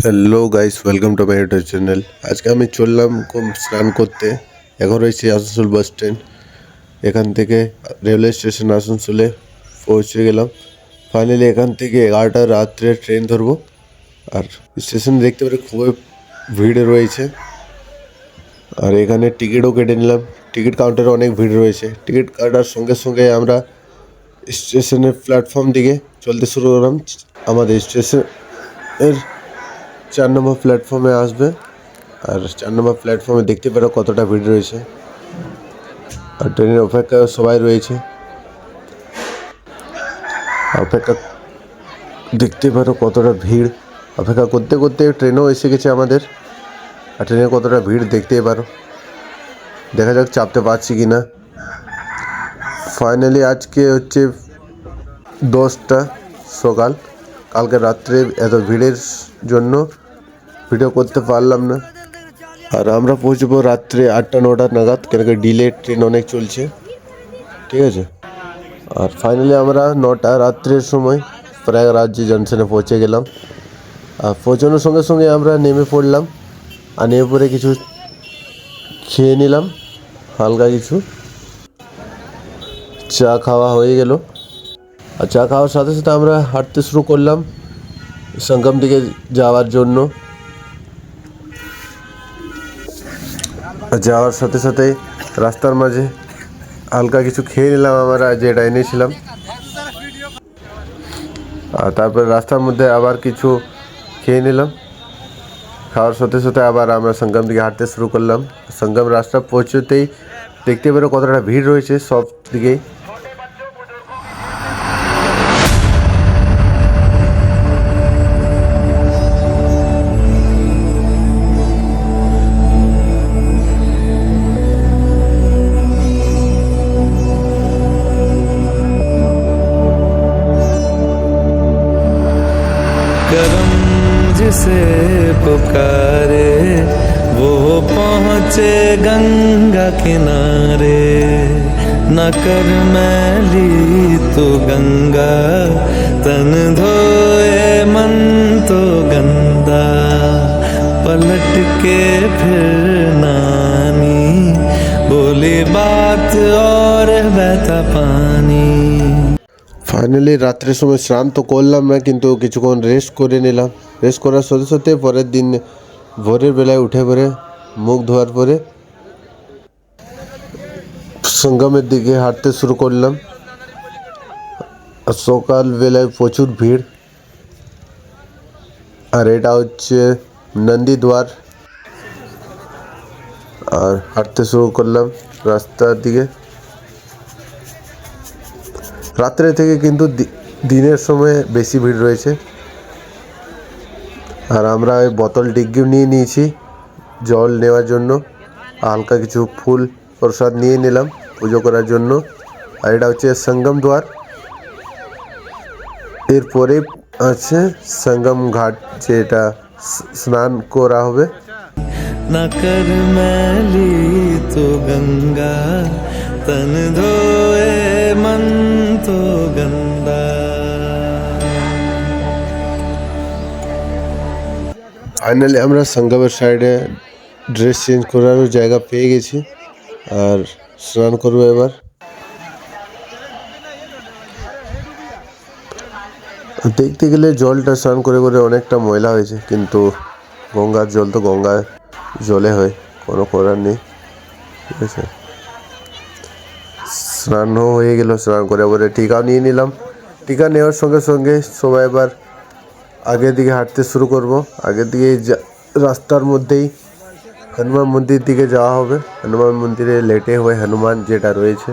Hello guys, welcome to my YouTube channel. আজকে আমি চললাম স্নান করতে। এখন রয়েছে আসানসোল বাস স্ট্যান্ড। এখান থেকে রেলওয়ে স্টেশন আসানসোলে পৌঁছে গেলাম। ফাইনালি এখান থেকে 11টা রাত্রে ট্রেন ধরবো। আর স্টেশনে দেখতে পারে খুবই ভিড় রয়েছে। আর এখানে টিকিটও কেটে নিলাম। টিকিট কাউন্টারে অনেক ভিড় রয়েছে। টিকিট কাটার সঙ্গে সঙ্গে আমরা স্টেশনের প্ল্যাটফর্ম দিকে চলতে শুরু করলাম। আমাদের স্টেশনের 4 নম্বর প্ল্যাটফর্মে আসবে। আর 4 নম্বর প্ল্যাটফর্মে দেখতে পারো কতটা ভিড় রয়েছে। আর ট্রেনের অপেক্ষা সবাই রয়েছে। অপেক্ষা দেখতে পারো কতটা ভিড়। অপেক্ষা করতে করতে ট্রেনও এসে গেছে আমাদের। আর ট্রেনে কতটা ভিড় দেখতেই পারো। দেখা যাক চাপতে পারছি কি না। ফাইনালি আজকে হচ্ছে 10টা সকাল। কালকে রাত্রে এত ভিড়ের জন্য ভিডিও করতে পারলাম না। আর আমরা পৌঁছবো রাত্রে 8টা-9টা নাগাদ, কেন কি ডিলে ট্রেন অনেক চলছে। ঠিক আছে। আর ফাইনালি আমরা 9টা রাত্রের সময় প্রয়াগরাজ জংশনে পৌঁছে গেলাম। আর পৌঁছানোর সঙ্গে সঙ্গে আমরা নেমে পড়লাম। আর নেমে পড়ে কিছু খেয়ে নিলাম, হালকা কিছু চা খাওয়া হয়ে গেল। আর চা খাওয়ার সাথে সাথে আমরা হাঁটতে শুরু করলাম সঙ্গম দিকে যাওয়ার জন্য। যাওয়ার সাথে সাথে রাস্তার মাঝে হালকা কিছু খেয়ে নিলাম আমরা, যেটা এনেছিলাম। আর তারপরে রাস্তার মধ্যে আবার কিছু খেয়ে নিলাম। খাওয়ার সাথে সাথে আবার আমরা সঙ্গম দিকে হাঁটতে শুরু করলাম। সঙ্গম রাস্তা পৌঁছতেই দেখতে পেরো কতটা ভিড় রয়েছে সব দিকেই। करम जिसे पुकारे वो पहुँचे गंगा किनारे। न कर मैली तो गंगा तन धोए मन तो गंदा। पलट के फिर नानी बोली बात और बहता पानी। ফাইনালি রাত্রের সময় স্নান তো করলাম না, কিন্তু কিছুক্ষণ রেস্ট করে নিলাম। রেস্ট করার সাথে সাথে পরের দিন ভোরের বেলায় উঠে পড়ে মুখ ধোয়ার পরে সঙ্গমের দিকে হাঁটতে শুরু করলাম। আর সকালবেলায় প্রচুর ভিড়। আর এটা হচ্ছে নন্দীদ্বার। আর হাঁটতে শুরু করলাম রাস্তার দিকে। রাত্রে থেকে কিন্তু দিনের সময় বেশি ভিড় রয়েছে। আর আমরা ওই বোতল ডিগ্গি নিয়ে নিয়েছি জল নেওয়ার জন্য। হালকা কিছু ফুল প্রসাদ নিয়ে নিলাম পুজো করার জন্য। আর এটা হচ্ছে সঙ্গম দ্বার। এরপরে আছে সঙ্গম ঘাট, যেটা স্নান করা হবে। न कर मैली तो गंगा तन धोए मन तो गंदा। ফাইনালি আমরা সঙ্গমের সাইডে ড্রেস চেঞ্জ করারও জায়গা পেয়ে গেছি। আর স্নান করবো এবার। দেখতে গেলে জলটা স্নান করে করে অনেকটা ময়লা হয়েছে, কিন্তু গঙ্গার জল তো গঙ্গার জলে হয়, কোনো করার নেই। ঠিক আছে। স্নানও হয়ে গেল। স্নান করে পরে টিকাও নিয়ে নিলাম। টিকা নেওয়ার সঙ্গে সঙ্গে সবাই এবার আগের দিকে হাঁটতে শুরু করব। আগের দিকে রাস্তার মধ্যেই হনুমান মন্দির দিকে যাওয়া হবে। হনুমান মন্দিরে লেটে হয়ে হনুমান যেটা রয়েছে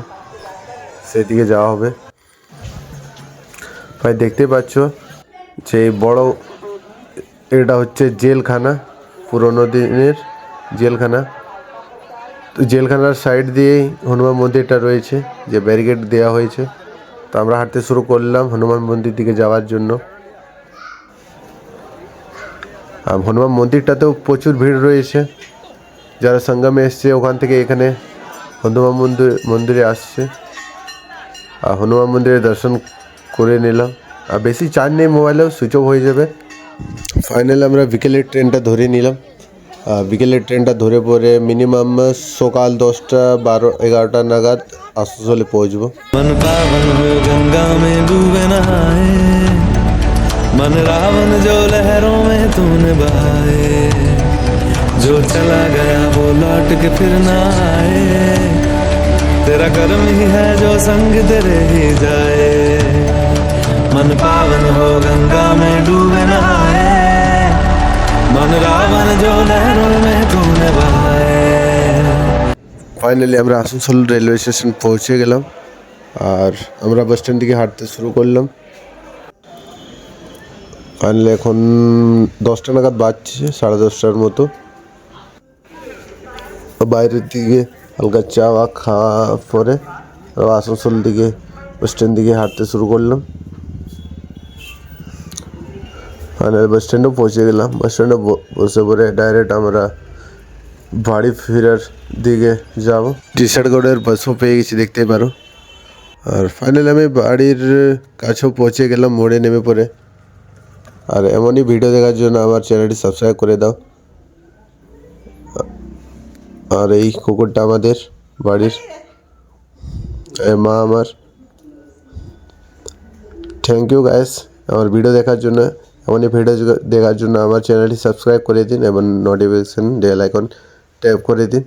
সেদিকে যাওয়া হবে। ভাই দেখতে পাচ্ছ যে বড় এটা হচ্ছে জেলখানা, পুরোনো দিনের জেলখানা। তো জেলখানার সাইড দিয়েই হনুমান মন্দিরটা রয়েছে, যে ব্যারিকেড দেওয়া হয়েছে। তো আমরা হাঁটতে শুরু করলাম হনুমান মন্দির দিকে যাওয়ার জন্য। আর হনুমান মন্দিরটাতেও প্রচুর ভিড় রয়েছে। যারা সঙ্গমে এসছে ওখান থেকে এখানে হনুমান মন্দিরে আসছে। আর হনুমান মন্দিরে দর্শন করে নিলাম। আর বেশি চার্জ নেই মোবাইলেও, সুইচ অফ হয়ে যাবে। ফাইনালি আমরা বিকেলের ট্রেনটা ধরে নিলাম। বিকেলের ট্রেনটা ধরে পরে মিনিমাম সকাল 10টা 12-11টা নাগাদ আসানসোলে পৌঁছবো। मन पावन हो गंगा में डूबे नहाए, मन रावण जो लहरों में तूने बहाए, जो चला गया वो लौट के फिर ना आए, तेरा कर्म ही है जो संग तेरे ही जाए। मन पावन हो गंगा में डूबे नहाए, मन रावण जो लहरों में तूने बहाए। ফাইনালি আমরা আসানসোল রেলওয়ে স্টেশন পৌঁছে গেলাম আর আমরা বাস স্ট্যান্ড দিকে হাঁটতে শুরু করলাম। ফাইনালি এখন 10টা নাগাদ বাজছে, 10:30টার মতো। বাইরের দিকে হালকা চা খাওয়া পরে আসানসোল দিকে বাস স্ট্যান্ড দিকে হাঁটতে শুরু করলাম। ফাইনালি বাস স্ট্যান্ডেও পৌঁছে গেলাম। বাস স্ট্যান্ডে বসে পরে ডাইরেক্ট আমরা বাড়ি ফেরার দিকে যাব। টিশার্টগড়ের বাসও পেয়ে গেছি, দেখতেই পারো। আর ফাইনালি আমি বাড়ির কাছেও পৌঁছে গেলাম মোড়ে নেমে পড়ে। আর এমনই ভিডিও দেখার জন্য আমার চ্যানেলটি সাবস্ক্রাইব করে দাও। আর এই কুকুরটা আমাদের বাড়ির মা আমার। থ্যাংক ইউ গাইস আমার ভিডিও দেখার জন্য। এমনই ভিডিও দেখার জন্য আমার চ্যানেলটি সাবস্ক্রাইব করে দিন এবং নোটিফিকেশন বেল আইকন ট্যাপ করে দিন।